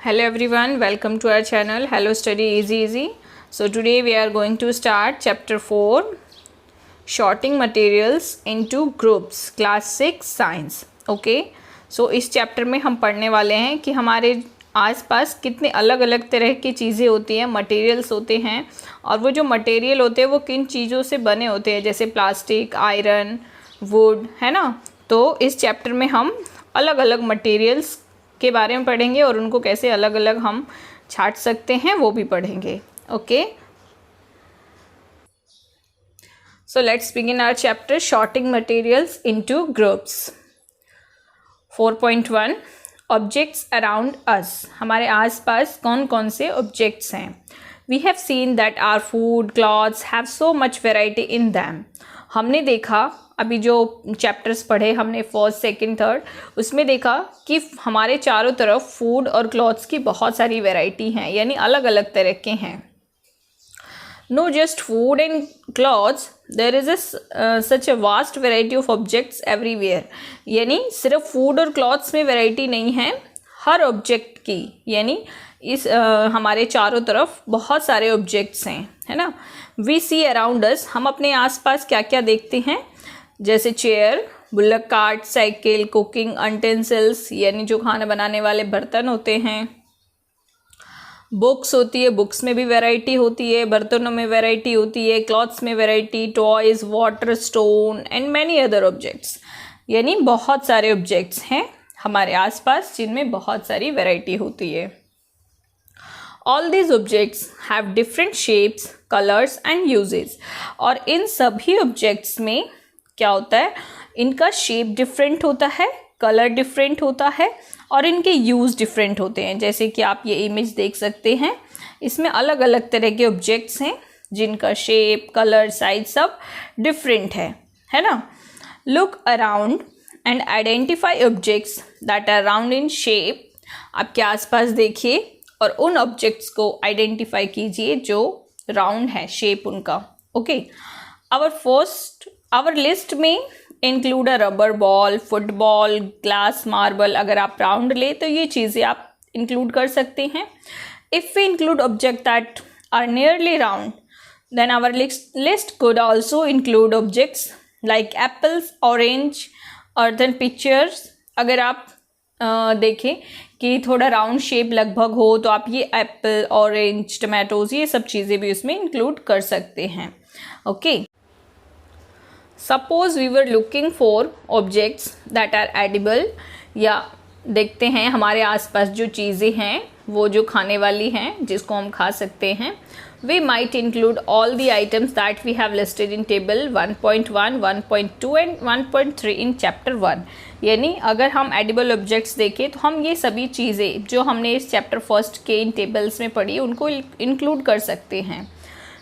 Hello everyone, welcome to our channel Hello Study Easy Easy. So today we are going to start chapter 4, Sorting Materials into Groups, class 6 Science. Okay, so इस chapter में हम पढ़ने वाले हैं कि हमारे आसपास कितने अलग अलग तरह की चीज़ें होती हैं, मटेरियल्स होते हैं, और वो जो मटेरियल होते हैं वो किन चीज़ों से बने होते हैं, जैसे प्लास्टिक, आयरन, वुड, है ना। तो इस चैप्टर में हम अलग अलग मटेरियल्स के बारे में पढ़ेंगे और उनको कैसे अलग अलग हम छांट सकते हैं वो भी पढ़ेंगे। Okay, so let's begin our chapter sorting materials into groups. 4.1 objects around us. हमारे आसपास कौन कौन से ऑब्जेक्ट्स हैं। We have seen that our food, clothes have so much variety in them. हमने देखा, अभी जो चैप्टर्स पढ़े हमने फर्स्ट, सेकंड, थर्ड, उसमें देखा कि हमारे चारों तरफ फूड और क्लॉथ्स की बहुत सारी वैरायटी हैं, यानी अलग अलग तरह के हैं। No just food and clothes, there is such a vast variety of objects everywhere. यानी सिर्फ फूड और क्लॉथ्स में वैरायटी नहीं है, हर ऑब्जेक्ट की, यानी इस हमारे चारों तरफ बहुत सारे ऑब्जेक्ट्स हैं, है ना। वी सी अराउंड अस, हम अपने आसपास क्या क्या देखते हैं, जैसे chair, bullock cart, cycle, cooking utensils, यानी जो खाना बनाने वाले बर्तन होते हैं। बुक्स होती है, बुक्स में भी वैरायटी होती है, बर्तनों में वैरायटी होती है, क्लॉथ्स में variety, toys, water, stone and many other objects. यानी बहुत सारे ऑब्जेक्ट्स हैं हमारे आसपास जिनमें बहुत सारी वैरायटी होती है। All these objects have different shapes, colours and uses. और इन सभी ऑब्जेक्ट्स में क्या होता है, इनका शेप डिफरेंट होता है, कलर डिफरेंट होता है और इनके यूज़ डिफरेंट होते हैं। जैसे कि आप ये इमेज देख सकते हैं, इसमें अलग अलग तरह के ऑब्जेक्ट्स हैं जिनका शेप, कलर, साइज सब डिफरेंट है ना। Look around and identify objects that are round in shape. आपके आसपास देखिए और उन ऑब्जेक्ट्स को आइडेंटिफाई कीजिए जो राउंड है, शेप उनका। ओके, आवर लिस्ट में include a rubber ball, football, glass, marble. अगर आप राउंड ले तो ये चीज़ें आप इंक्लूड कर सकते हैं। If we include object that are nearly round, then our list could also include objects like apples, orange, earthen pictures. अगर आप देखें कि थोड़ा राउंड शेप लगभग हो तो आप ये एप्पल, ऑरेंज, टमाटोज, ये सब चीज़ें भी उसमें इंक्लूड कर सकते हैं। Okay, suppose we were looking for objects that are edible, या देखते हैं हमारे आसपास जो चीज़ें हैं वो जो खाने वाली हैं, जिसको हम खा सकते हैं। We might include all the items that we have listed in table 1.1, 1.2 and 1.3 in chapter 1। यानी अगर हम एडिबल ऑब्जेक्ट्स देखें तो हम ये सभी चीज़ें जो हमने इस चैप्टर फर्स्ट के इन टेबल्स में पढ़ी उनको इंक्लूड कर सकते हैं।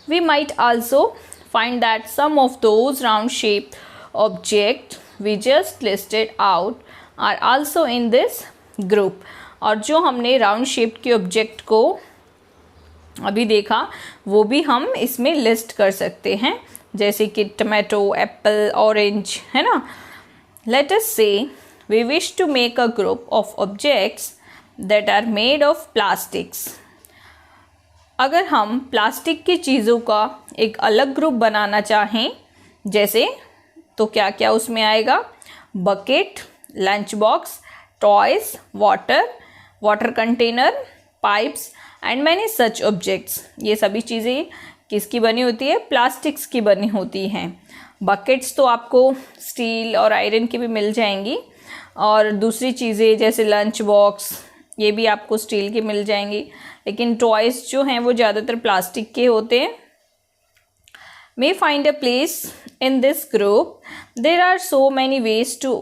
We might also find that some of those round shaped objects we just listed out are also in this group। और जो हमने राउंड शेप के ऑब्जेक्ट को अभी देखा वो भी हम इसमें लिस्ट कर सकते हैं, जैसे कि टमाटो, एप्पल, ऑरेंज, है ना। लेट अस से we wish to make a group of objects that are made of plastics। अगर हम प्लास्टिक की चीज़ों का एक अलग ग्रुप बनाना चाहें, जैसे, तो क्या क्या उसमें आएगा, bucket, lunch box, toys, water container, pipes and many such objects. ये सभी चीज़ें किसकी बनी होती है, प्लास्टिक्स की बनी होती हैं। बकेट्स तो आपको स्टील और आयरन की भी मिल जाएंगी, और दूसरी चीज़ें जैसे लंच बॉक्स, ये भी आपको स्टील की मिल जाएंगी, लेकिन टॉयज़ जो हैं वो ज़्यादातर प्लास्टिक के होते हैं। May find a place in this group, there are so many ways to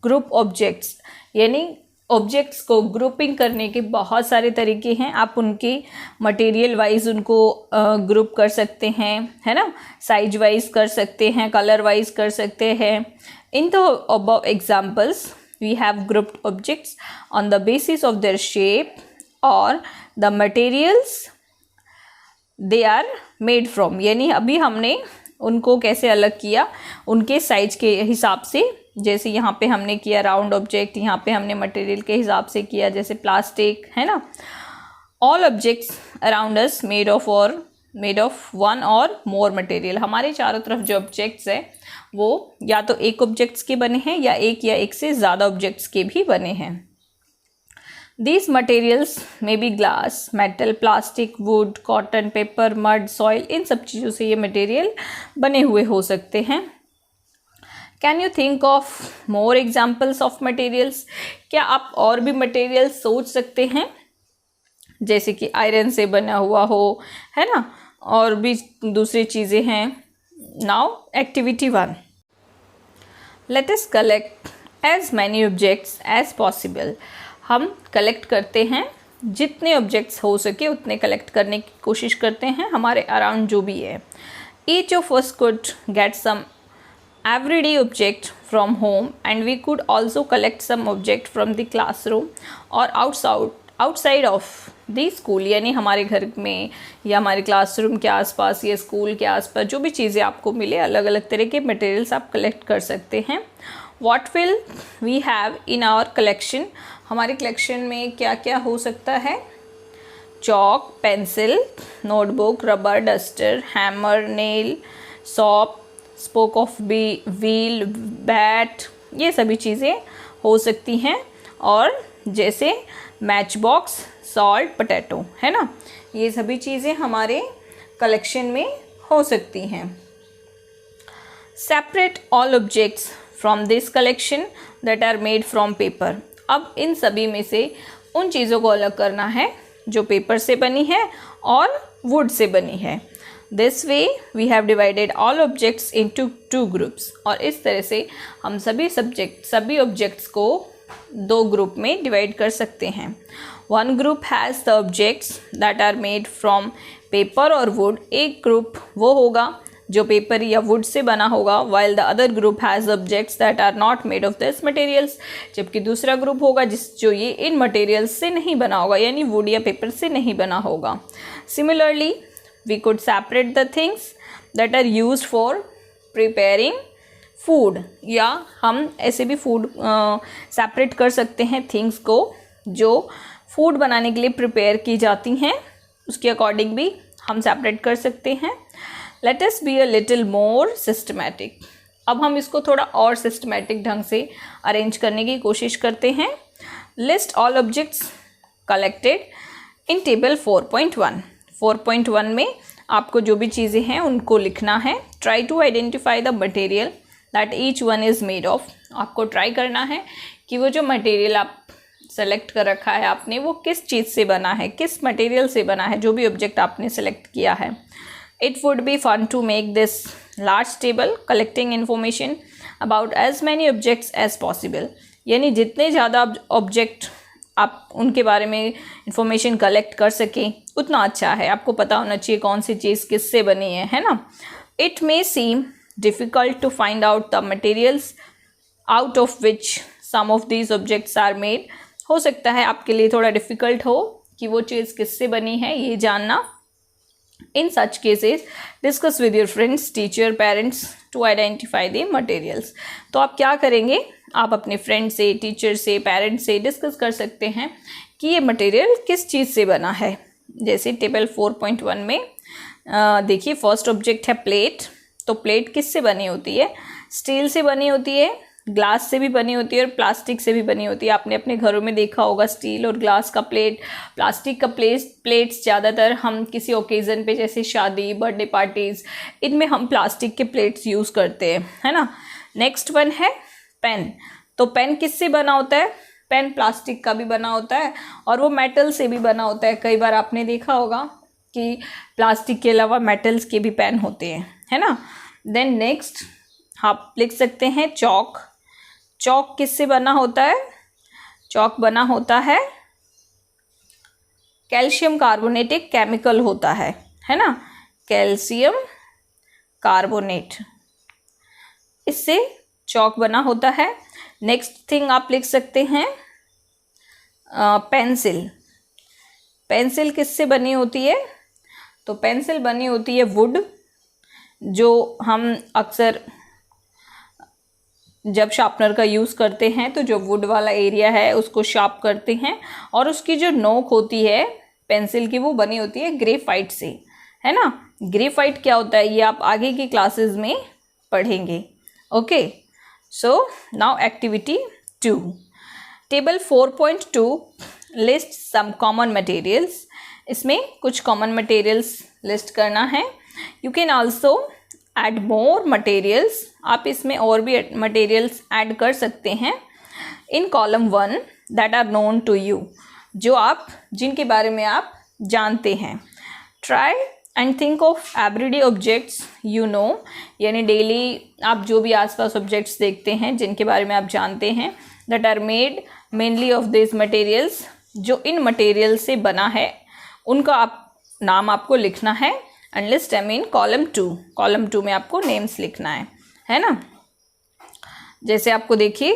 group objects. यानी ऑब्जेक्ट्स को ग्रुपिंग करने के बहुत सारे तरीके हैं। आप उनकी मटेरियल वाइज उनको ग्रुप कर सकते हैं, है ना, साइज वाइज कर सकते हैं, कलर वाइज कर सकते हैं। In the above examples we have grouped objects on the basis of their shape or the materials they are made from। यानी अभी हमने उनको कैसे अलग किया, उनके साइज के हिसाब से। जैसे यहाँ पे हमने किया राउंड ऑब्जेक्ट, यहाँ पे हमने मटेरियल के हिसाब से किया, जैसे प्लास्टिक है ना। All objects around us made of one और मोर मटेरियल। हमारे चारों तरफ जो ऑब्जेक्ट्स है वो या तो एक ऑब्जेक्ट्स के बने हैं या एक से ज़्यादा ऑब्जेक्ट्स के भी बने हैं। These materials may be glass, metal, plastic, wood, cotton, paper, mud, soil। इन सब चीज़ों से ये मटेरियल बने हुए हो सकते हैं। Can you think of more examples of materials? क्या आप और भी मटेरियल सोच सकते हैं, जैसे कि आयरन से बना हुआ हो, है ना, और भी दूसरी चीज़ें हैं। Now activity 1, let us collect as many objects as possible। हम कलेक्ट करते हैं, जितने ऑब्जेक्ट्स हो सके उतने कलेक्ट करने की कोशिश करते हैं हमारे अराउंड जो भी है। Each of us could get some everyday object from home and we could also collect some object from the classroom और आउटसाइड ऑफ द स्कूल। यानी हमारे घर में या हमारे क्लासरूम के आसपास या स्कूल के आसपास जो भी चीज़ें आपको मिले, अलग अलग तरह के मटेरियल्स आप कलेक्ट कर सकते हैं। What will we have in our collection? हमारे कलेक्शन में क्या क्या हो सकता है? Chalk, pencil, notebook, rubber, duster, hammer, nail, shop, spoke of wheel, bat, ये सभी चीज़ें हो सकती हैं। और जैसे मैच बॉक्स, सॉल्ट, पोटैटो, है ना, ये सभी चीज़ें हमारे कलेक्शन में हो सकती हैं। Separate all objects from this collection that are made from paper. अब इन सभी में से उन चीज़ों को अलग करना है जो पेपर से बनी है और वुड से बनी है। This way we have divided all objects into 2 groups. और इस तरह से हम सभी ऑब्जेक्ट्स को 2 ग्रुप में डिवाइड कर सकते हैं। One group has the objects that are made from paper और वुड। एक ग्रुप वो होगा जो पेपर या वुड से बना होगा, while the other group has objects that are not made of this materials। जबकि दूसरा ग्रुप होगा जो ये इन मटेरियल्स से नहीं बना होगा, यानी वुड या पेपर से नहीं बना होगा। Similarly, we could separate the things that are used for preparing food। या हम ऐसे भी फूड सेपरेट कर सकते हैं थिंग्स को जो फूड बनाने के लिए प्रिपेयर की जाती हैं, उसके अकॉर्डिंग भी हम सेपरेट कर सकते हैं। Let us be a little more systematic। अब हम इसको थोड़ा और सिस्टमेटिक ढंग से अरेंज करने की कोशिश करते हैं। List all objects collected in table 4.1। 4.1 में आपको जो भी चीज़ें हैं उनको लिखना है। Try to identify the material that each one is made of. आपको ट्राई करना है कि वो जो मटेरियल आप सेलेक्ट कर रखा है आपने, वो किस चीज़ से बना है, किस मटेरियल से बना है, जो भी ऑब्जेक्ट आपने सेलेक्ट किया है। It would be fun to make this large table collecting information about as many objects as possible। यानी जितने ज़्यादा ऑब्जेक्ट आप उनके बारे में इंफॉर्मेशन कलेक्ट कर सकें उतना अच्छा है। आपको पता होना चाहिए कौन सी चीज़ किससे बनी है ना। It may seem difficult to find out the materials out of which some of these objects are made। हो सकता है आपके लिए थोड़ा डिफ़िकल्ट हो कि वो चीज़ किससे बनी है ये जानना। In such cases, discuss with your friends, teacher, parents to identify the materials। तो आप क्या करेंगे, आप अपने फ्रेंड से, टीचर से, पेरेंट्स से डिस्कस कर सकते हैं कि ये मटेरियल किस चीज़ से बना है। जैसे टेबल 4.1 में देखिए फर्स्ट ऑब्जेक्ट है प्लेट। तो प्लेट किससे बनी होती है? स्टील से बनी होती है, ग्लास से भी बनी होती है और प्लास्टिक से भी बनी होती है। आपने अपने घरों में देखा होगा स्टील और ग्लास का प्लेट, प्लास्टिक का प्लेट्स ज़्यादातर हम किसी ओकेज़न पे जैसे शादी, बर्थडे पार्टीज़, इनमें हम प्लास्टिक के प्लेट्स यूज़ करते हैं, है ना। नेक्स्ट वन है पेन। तो पेन किससे बना होता है? पेन प्लास्टिक का भी बना होता है और वो मेटल से भी बना होता है। कई बार आपने देखा होगा कि प्लास्टिक के अलावा मेटल्स के भी पेन होते हैं, है ना। देन नेक्स्ट आप लिख सकते हैं चॉक। चॉक किससे बना होता है? चॉक बना होता है कैल्शियम कार्बोनेट, एक केमिकल होता है ना, कैल्शियम कार्बोनेट, इससे चॉक बना होता है। नेक्स्ट थिंग आप लिख सकते हैं पेंसिल। पेंसिल किससे बनी होती है? तो पेंसिल बनी होती है वुड जो हम अक्सर जब शार्पनर का यूज़ करते हैं तो जो वुड वाला एरिया है उसको शार्प करते हैं, और उसकी जो नोक होती है पेंसिल की वो बनी होती है ग्रेफाइट से, है ना। ग्रेफाइट क्या होता है ये आप आगे की क्लासेस में पढ़ेंगे। Okay, so now activity 2, table 4.2 list some common materials. इसमें कुछ कॉमन मटेरियल्स लिस्ट करना है। You can also add more materials, आप इसमें और भी मटेरियल्स ऐड कर सकते हैं। In column 1 that are known to you, जो आप जिनके बारे में आप जानते हैं। Try and think of everyday objects you know, यानी डेली आप जो भी आसपास ऑब्जेक्ट्स देखते हैं जिनके बारे में आप जानते हैं, that are made mainly of this materials, जो इन मटेरियल से बना है उनका आप नाम आपको लिखना है। And list M in column 2, column 2 में आपको नेम्स लिखना है ना। जैसे आपको देखिए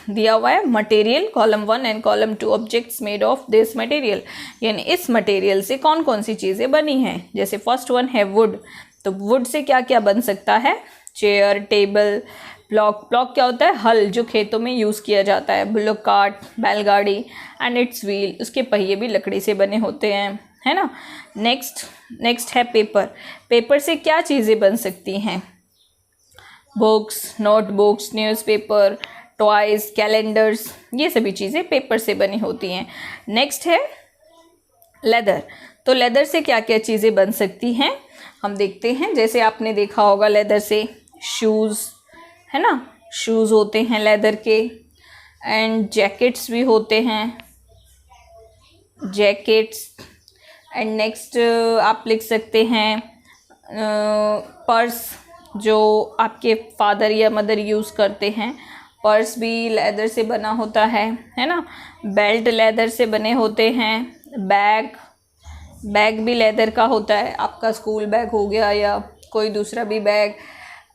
दिया हुआ है material column 1 and column 2 objects made of this material, यानी इस मटेरियल से कौन कौन सी चीज़ें बनी हैं। जैसे फर्स्ट वन है वुड, तो वुड से क्या क्या बन सकता है, चेयर, टेबल, ब्लॉक। ब्लॉक क्या होता है, हल जो खेतों में यूज़ किया जाता है, बुलक कार्ट, बैलगाड़ी एंड इट्स व्हील, उसके पहिए भी लकड़ी से बने होते हैं, है ना। नेक्स्ट है पेपर। पेपर से क्या चीज़ें बन सकती हैं, books, notebooks, newspaper, toys, calendars, ये सभी चीज़ें पेपर से बनी होती हैं। नेक्स्ट है लेदर, तो लेदर से क्या क्या चीज़ें बन सकती हैं हम देखते हैं। जैसे आपने देखा होगा लेदर से शूज़, है ना, शूज़ होते हैं लेदर के, एंड जैकेट्स भी होते हैं, जैकेट्स। एंड नेक्स्ट आप लिख सकते हैं पर्स, जो आपके फादर या मदर यूज़ करते हैं, पर्स भी लेदर से बना होता है ना। बेल्ट लेदर से बने होते हैं। बैग भी लेदर का होता है, आपका स्कूल बैग हो गया या कोई दूसरा भी बैग।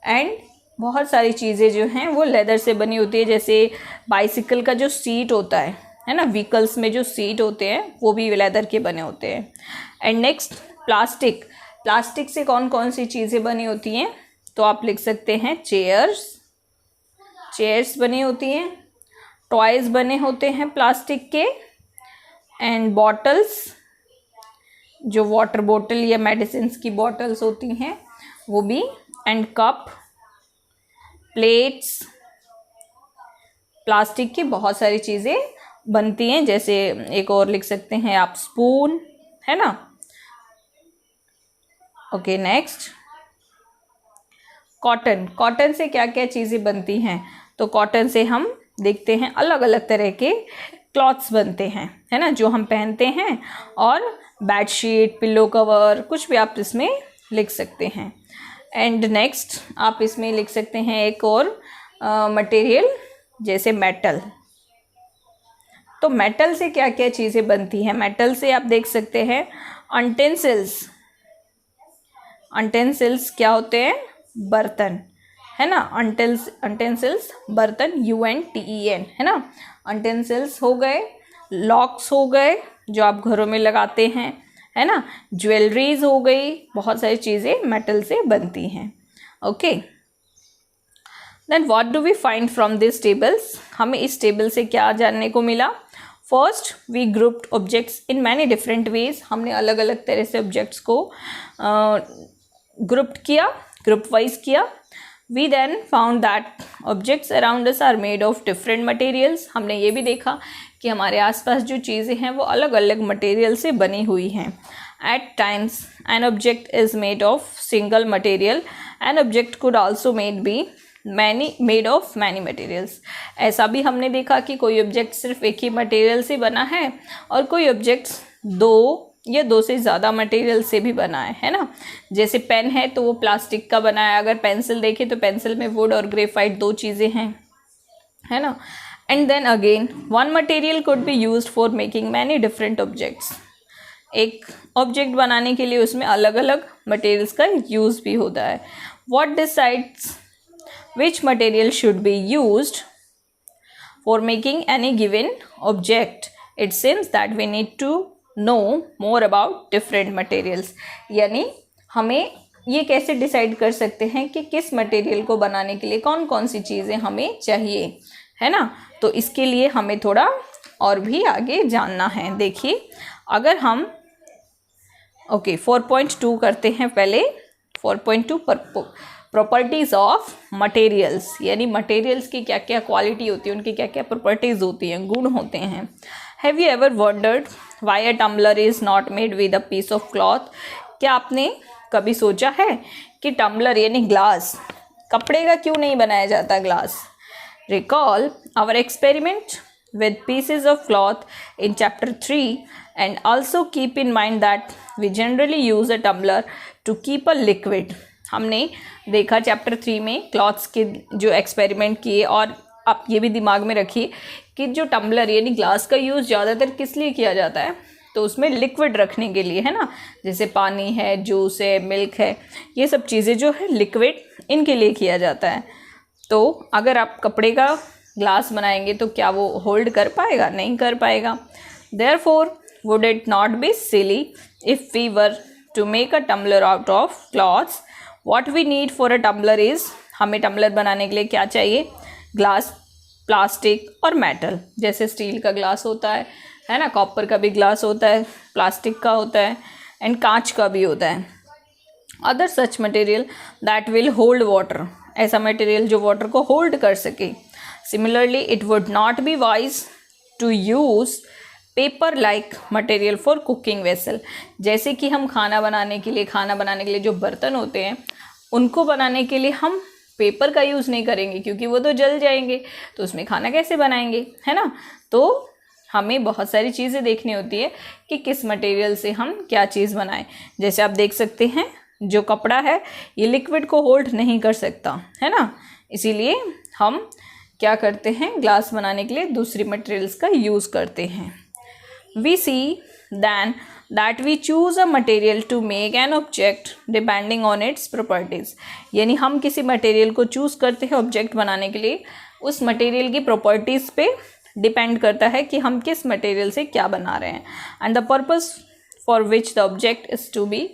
एंड बहुत सारी चीज़ें जो हैं वो लेदर से बनी होती है, जैसे बाइसिकल का जो सीट होता है ना, व्हीकल्स में जो सीट होते हैं वो भी लेदर के बने होते हैं। एंड नेक्स्ट प्लास्टिक, प्लास्टिक से कौन कौन सी चीज़ें बनी होती हैं, तो आप लिख सकते हैं चेयर्स बनी होती हैं, टॉयज़ बने होते हैं प्लास्टिक के, एंड बॉटल्स, जो वाटर बॉटल या मेडिसिन्स की बॉटल्स होती हैं वो भी, एंड कप, प्लेट्स, प्लास्टिक की बहुत सारी चीज़ें बनती हैं। जैसे एक और लिख सकते हैं आप स्पून, है ना। ओके, नेक्स्ट कॉटन से क्या क्या चीज़ें बनती हैं, तो कॉटन से हम देखते हैं अलग अलग तरह के क्लॉथ्स बनते हैं, है ना, जो हम पहनते हैं। और बेडशीट, पिल्लो कवर, कुछ भी आप इसमें लिख सकते हैं। एंड नेक्स्ट आप इसमें लिख सकते हैं एक और मटेरियल, जैसे मेटल। तो मेटल से क्या क्या चीज़ें बनती हैं, मेटल से आप देख सकते हैं अंटेंसिल्स क्या होते हैं, बर्तन, है ना। अंटेंसिल्स बर्तन, UNTEN, है ना। अंटेंसिल्स हो गए, लॉक्स हो गए जो आप घरों में लगाते हैं, है ना, ज्वेलरीज हो गई, बहुत सारी चीज़ें मेटल से बनती हैं। Okay, then what do we find from this tables, हमें इस टेबल से क्या जानने को मिला। First we grouped objects in many different ways, हमने अलग अलग तरह से ऑब्जेक्ट्स को ग्रुप वाइज किया। We then found that objects around us are made of different materials, हमने ये भी देखा कि हमारे आसपास जो चीज़ें हैं वो अलग अलग मटेरियल से बनी हुई हैं। At times an object is made of single material, an object could also made of many materials. ऐसा भी हमने देखा कि कोई ऑब्जेक्ट सिर्फ एक ही मटेरियल से बना है, और कोई ऑब्जेक्ट दो या दो से ज़्यादा मटेरियल से भी बना है ना। जैसे पेन है तो वो प्लास्टिक का बना है, अगर पेंसिल देखें तो पेंसिल में वुड और ग्रेफाइट दो चीज़ें हैं, है ना। And then again one material could be used for making many different objects, एक ऑब्जेक्ट बनाने के लिए उसमें अलग अलग मटेरियल्स का यूज़ भी होता है। What decides which material should be used for making any given object, it seems that we need to know more about different materials, यानी हमें ये कैसे डिसाइड कर सकते हैं कि किस मटेरियल को बनाने के लिए कौन कौन सी चीज़ें हमें चाहिए, है ना। तो इसके लिए हमें थोड़ा और भी आगे जानना है। देखिए, अगर हम 4.2 करते हैं पहले। 4.2 प्रॉपर्टीज़ ऑफ मटेरियल्स, यानी मटेरियल्स की क्या क्या क्वालिटी होती है, उनकी क्या क्या प्रॉपर्टीज़ होती हैं, गुण होते हैं। Have you ever wondered why a tumbler is not made with a piece of cloth? क्या आपने कभी सोचा है कि टम्बलर यानी ग्लास कपड़े का क्यों नहीं बनाया जाता glass? Recall our experiment with pieces of cloth in chapter 3 and also keep in mind that we generally use a tumbler to keep a liquid। हमने देखा चैप्टर 3 में क्लॉथ्स के जो एक्सपेरिमेंट किए, और आप ये भी दिमाग में रखिए कि जो टम्बलर यानी ग्लास का यूज़ ज़्यादातर किस लिए किया जाता है, तो उसमें लिक्विड रखने के लिए, है ना। जैसे पानी है, जूस है, मिल्क है, ये सब चीज़ें जो है लिक्विड, इनके लिए किया जाता है। तो अगर आप कपड़े का ग्लास बनाएंगे तो क्या वो होल्ड कर पाएगा? नहीं कर पाएगा। Therefore, would it not be silly if we were to make a tumbler out of cloths? What we need for a tumbler is, हमें टम्बलर बनाने के लिए क्या चाहिए? ग्लास, प्लास्टिक और मेटल। जैसे स्टील का ग्लास होता है ना, कॉपर का भी ग्लास होता है, प्लास्टिक का होता है, एंड कांच का भी होता है। Other such material that will hold water, ऐसा मटेरियल जो वाटर को होल्ड कर सके। Similarly, it would not be wise to use paper like material for cooking vessel। जैसे कि हम खाना बनाने के लिए जो बर्तन होते हैं, उनको बनाने के लिए हम पेपर का यूज़ नहीं करेंगे, क्योंकि वो तो जल जाएंगे, तो उसमें खाना कैसे बनाएंगे, है ना। तो हमें बहुत सारी चीज़ें देखनी होती है कि किस मटेरियल से हम क्या चीज़ बनाएं। जैसे आप देख सकते हैं, जो कपड़ा है ये लिक्विड को होल्ड नहीं कर सकता, है ना। इसीलिए हम क्या करते हैं, ग्लास बनाने के लिए दूसरी मटेरियल्स का यूज़ करते हैं। We see then that we choose a material to make an object depending on its properties, यानी हम किसी मटेरियल को चूज़ करते हैं ऑब्जेक्ट बनाने के लिए, उस मटेरियल की प्रॉपर्टीज़ पे डिपेंड करता है कि हम किस मटेरियल से क्या बना रहे हैं। And the purpose for which the object is to be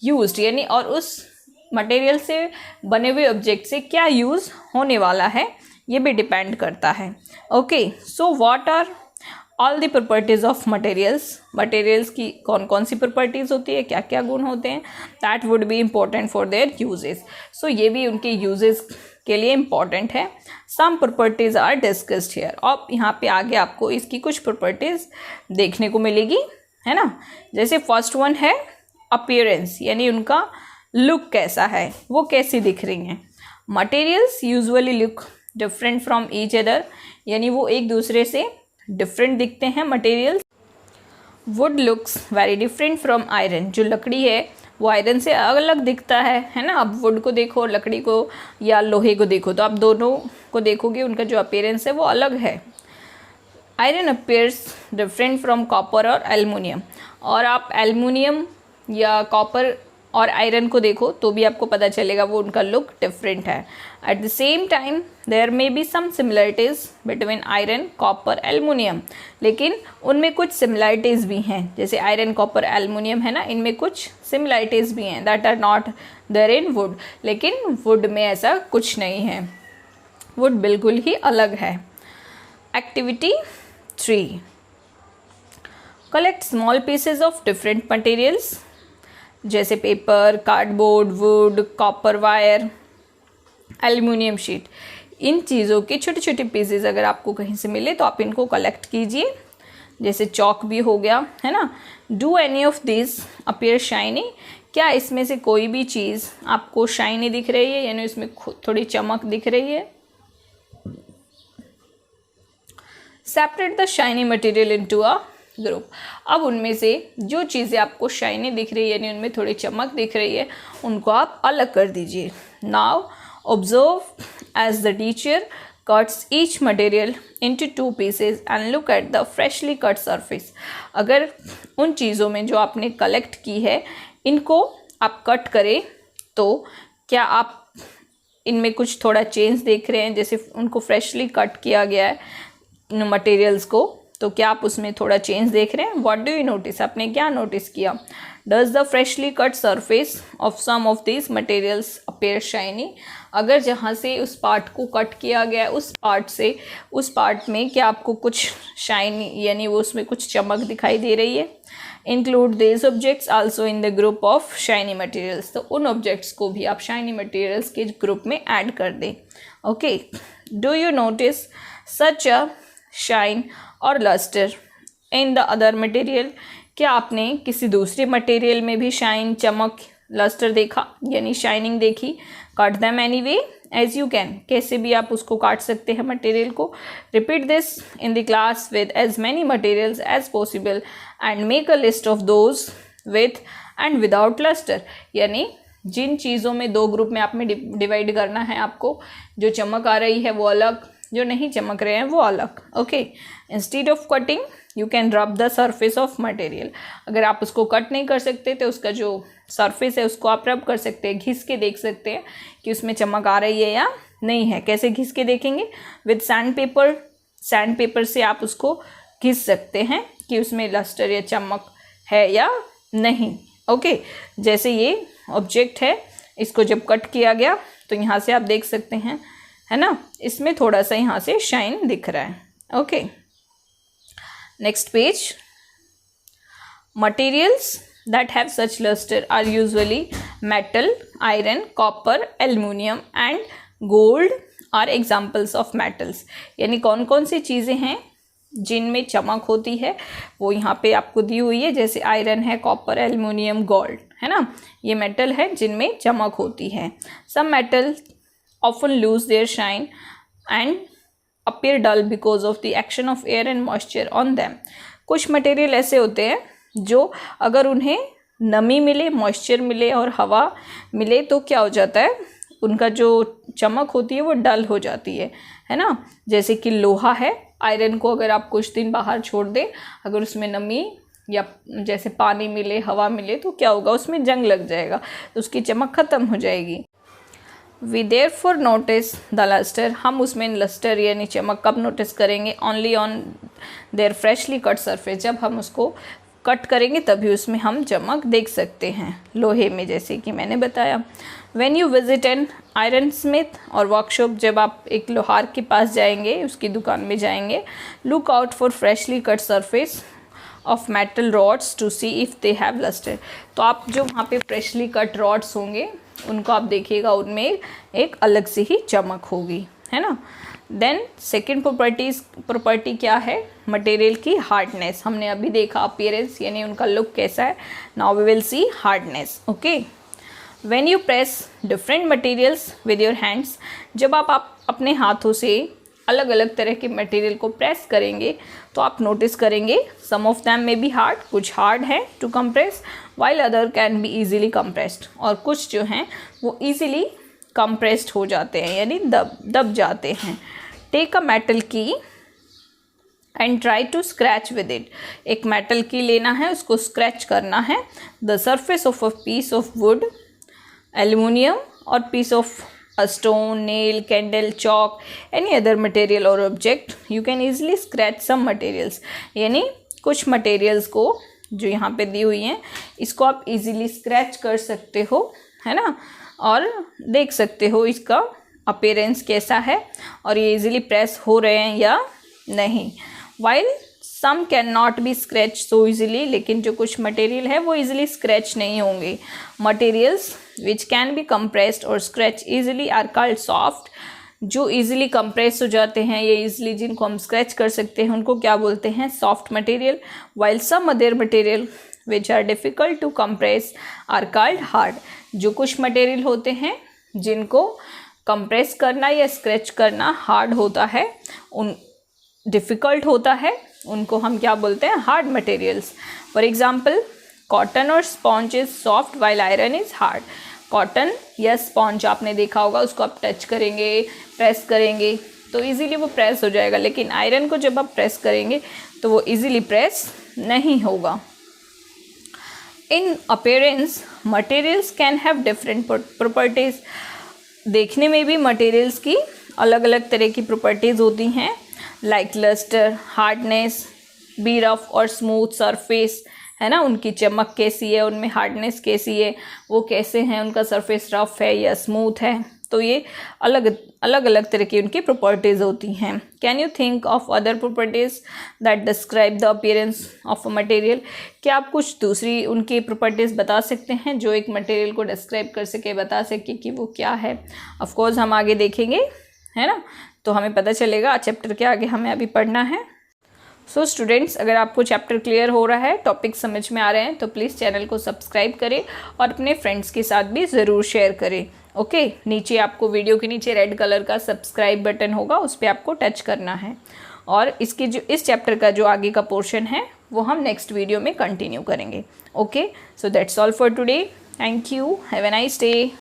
used, यानी और उस मटेरियल से बने हुए ऑब्जेक्ट से क्या यूज़ होने वाला है, ये भी डिपेंड करता है। Okay, so what are all the properties of materials? Materials की कौन कौन सी प्रॉपर्टीज़ होती है, क्या क्या गुण होते हैं? That would be important for their uses. So ये भी उनके यूजेस के लिए इम्पॉर्टेंट है। Some properties are discussed here. अब यहाँ पे आगे आपको इसकी कुछ प्रॉपर्टीज़ देखने को मिलेगी, है ना। जैसे फर्स्ट वन है अपीयरेंस, यानी उनका लुक कैसा है, वो कैसी दिख रही हैं। Materials usually look different from each other, यानी वो एक दूसरे से डिफरेंट दिखते हैं materials. Would looks very different from iron, जो लकड़ी है वो आयरन से अलग दिखता है ना। अब वुड को देखो, लकड़ी को या लोहे को देखो, तो आप दोनों को देखोगे, उनका जो अपीयरेंस है वो अलग है। Iron appears different from copper और एल्युमिनियम, और आप एल्युमिनियम या कॉपर और आयरन को देखो तो भी आपको पता चलेगा वो उनका लुक डिफरेंट है। At the same time there may be some similarities between iron, copper, aluminium, लेकिन उनमें कुछ सिमिलरिटीज़ भी हैं। जैसे आयरन, कॉपर, एल्युमिनियम है ना, इनमें कुछ सिमिलरिटीज़ भी हैं that are not there in wood, लेकिन वुड में ऐसा कुछ नहीं है, वुड बिल्कुल ही अलग है। Activity 3, collect small pieces of different materials, जैसे paper, cardboard, wood, copper wire, aluminium sheet. इन चीज़ों के छोटे छोटे पीसेस अगर आपको कहीं से मिले तो आप इनको कलेक्ट कीजिए। जैसे चॉक भी हो गया, है ना। Do any of this appear shiny, क्या इसमें से कोई भी चीज़ आपको शाइनी दिख रही है, यानी इसमें थोड़ी चमक दिख रही है। Separate the shiny material into a group. अब उनमें से जो चीज़ें आपको शाइनी दिख रही है, यानी उनमें थोड़ी चमक दिख रही है, उनको आप अलग कर दीजिए। Now observe as the teacher cuts each material into 2 pieces and look at the freshly cut surface. अगर उन चीज़ों में जो आपने कलेक्ट की है, इनको आप कट करें तो क्या आप इनमें कुछ थोड़ा चेंज देख रहे हैं? जैसे उनको फ्रेशली कट किया गया है मटेरियल्स को, तो क्या आप उसमें थोड़ा चेंज देख रहे हैं? What do you notice? आपने क्या नोटिस किया? Does the freshly cut surface of some of this materials appear shiny? अगर जहाँ से उस पार्ट को कट किया गया उस पार्ट में क्या आपको कुछ शाइनी यानी वो उसमें कुछ चमक दिखाई दे रही है? Include this objects also in the group of shiny materials, तो उन ऑब्जेक्ट्स को भी आप शाइनी मटेरियल्स के ग्रुप में ऐड कर दें. Okay, do you notice such a shine और lustre in the other material? क्या आपने किसी दूसरे मटेरियल में भी शाइन, चमक, लस्टर देखा यानी शाइनिंग देखी? Cut them any way as you can, कैसे भी आप उसको काट सकते हैं मटेरियल को. Repeat this in the class with as many materials as possible and make a list of those with and without lustre. यानी जिन चीज़ों में दो ग्रुप में आप में डिवाइड करना है आपको, जो चमक आ रही है वो अलग, जो नहीं चमक रहे हैं वो अलग. Okay, instead of cutting you can रब द सरफेस ऑफ मटेरियल. अगर आप उसको कट नहीं कर सकते तो उसका जो सरफेस है उसको आप रब कर सकते हैं, घिस के देख सकते हैं कि उसमें चमक आ रही है या नहीं है. कैसे घिस के देखेंगे? With sand paper. Sand paper से आप उसको घिस सकते हैं कि उसमें लस्टर या चमक है या नहीं. ओके, जैसे ये ऑब्जेक्ट है, इसको जब कट किया गया तो यहाँ से आप देख सकते हैं, है ना, इसमें थोड़ा सा यहाँ से शाइन दिख रहा है. Okay, next page. Materials that have such luster are usually metal, iron, copper, aluminium and gold are examples of metals. यानी कौन कौन सी चीज़ें हैं जिनमें चमक होती है वो यहाँ पे आपको दी हुई है. जैसे आयरन है, कॉपर, एल्युमिनियम, गोल्ड, है ना, ये मेटल है जिनमें चमक होती है. Some metal often lose their shine and appear dull because of the action of air and moisture on them. कुछ मटेरियल ऐसे होते हैं जो अगर उन्हें नमी मिले, मॉइस्चर मिले और हवा मिले तो क्या हो जाता है, उनका जो चमक होती है वो डल हो जाती है ना. जैसे कि लोहा है, आयरन को अगर आप कुछ दिन बाहर छोड़ दें, अगर उसमें नमी या जैसे पानी मिले, हवा मिले तो क्या होगा, उसमें जंग लग जाएगा, तो उसकी चमक ख़त्म हो जाएगी. We therefore notice the lustre. हम उसमें लस्टर यानी चमक कब नोटिस करेंगे? Only on their freshly cut surface. जब हम उसको कट करेंगे तभी उसमें हम चमक देख सकते हैं लोहे में, जैसे कि मैंने बताया. When you visit an iron Smith और वर्कशॉप, जब आप एक लोहार के पास जाएंगे, उसकी दुकान में जाएंगे, look out for freshly cut surface of metal rods to see if they have lustre. तो आप जो वहाँ पे फ्रेशली कट रॉड्स होंगे उनको आप देखिएगा, उनमें एक अलग से ही चमक होगी, है ना. देन सेकेंड प्रॉपर्टी क्या है? मटेरियल की हार्डनेस. हमने अभी देखा अपीयरेंस यानी उनका लुक कैसा है. Now we will see hardness. Okay, when you press different materials with your hands, जब आप अपने हाथों से अलग अलग तरह के मटेरियल को प्रेस करेंगे तो आप नोटिस करेंगे some of them may be hard, कुछ हार्ड है to compress, while other can be easily compressed, और कुछ जो हैं वो इजीली कंप्रेस्ड हो जाते हैं यानी दब जाते हैं. Take a metal key and try to scratch with it. एक मेटल की लेना है, उसको स्क्रैच करना है. The surface of a piece of wood, aluminium और piece of a stone, nail, candle, chalk, any other material or object, you can easily scratch some materials. यानी कुछ materials को जो यहाँ पे दी हुई हैं इसको आप easily scratch कर सकते हो, है ना, और देख सकते हो इसका appearance कैसा है और ये easily press हो रहे हैं या नहीं. While some cannot be scratched so easily, लेकिन जो कुछ मटेरियल है वो easily scratch नहीं होंगे. Materials which can be compressed or scratched easily are called soft. जो easily compress हो जाते हैं, ये easily जिनको हम scratch कर सकते हैं उनको क्या बोलते हैं? soft material. While some other material which are difficult to compress are called hard. जो कुछ मटेरियल होते हैं जिनको कंप्रेस करना या स्क्रैच करना हार्ड होता है, उन डिफ़िकल्ट होता है, उनको हम क्या बोलते हैं? Hard materials. For example, cotton और sponge is soft while iron is hard. Cotton या स्पॉन्ज आपने देखा होगा, उसको आप टच करेंगे, प्रेस करेंगे तो इजीली वो प्रेस हो जाएगा, लेकिन आयरन को जब आप प्रेस करेंगे तो वो इजीली प्रेस नहीं होगा. इन appearance materials can have different properties. देखने में भी मटेरियल्स की अलग अलग तरह की प्रॉपर्टीज़ होती हैं, like lustre, hardness, be rough और स्मूथ सरफेस, है ना, उनकी चमक कैसी है, उनमें हार्डनेस कैसी है, वो कैसे हैं, उनका सरफेस रफ है या स्मूथ है। तो ये अलग अलग तरह की उनकी प्रॉपर्टीज़ होती हैं। Can you think of other properties that describe the appearance of a material? क्या आप कुछ दूसरी उनकी प्रॉपर्टीज़ बता सकते हैं जो एक मटेरियल को डिस्क्राइब कर सके, बता सके कि वो क्या है? ऑफ कोर्स हम आगे देखेंगे, है ना, तो हमें पता चलेगा चैप्टर के आगे हमें अभी पढ़ना है। सो स्टूडेंट्स, अगर आपको चैप्टर क्लियर हो रहा है, टॉपिक समझ में आ रहे हैं, तो प्लीज़ चैनल को सब्सक्राइब करें और अपने फ्रेंड्स के साथ भी ज़रूर शेयर करें। ओके, नीचे आपको वीडियो के नीचे रेड कलर का सब्सक्राइब बटन होगा, उस पर आपको टच करना है। और इस चैप्टर का जो आगे का पोर्शन है वो हम नेक्स्ट वीडियो में कंटिन्यू करेंगे। Okay, so that's all for today. Thank you, have a nice day.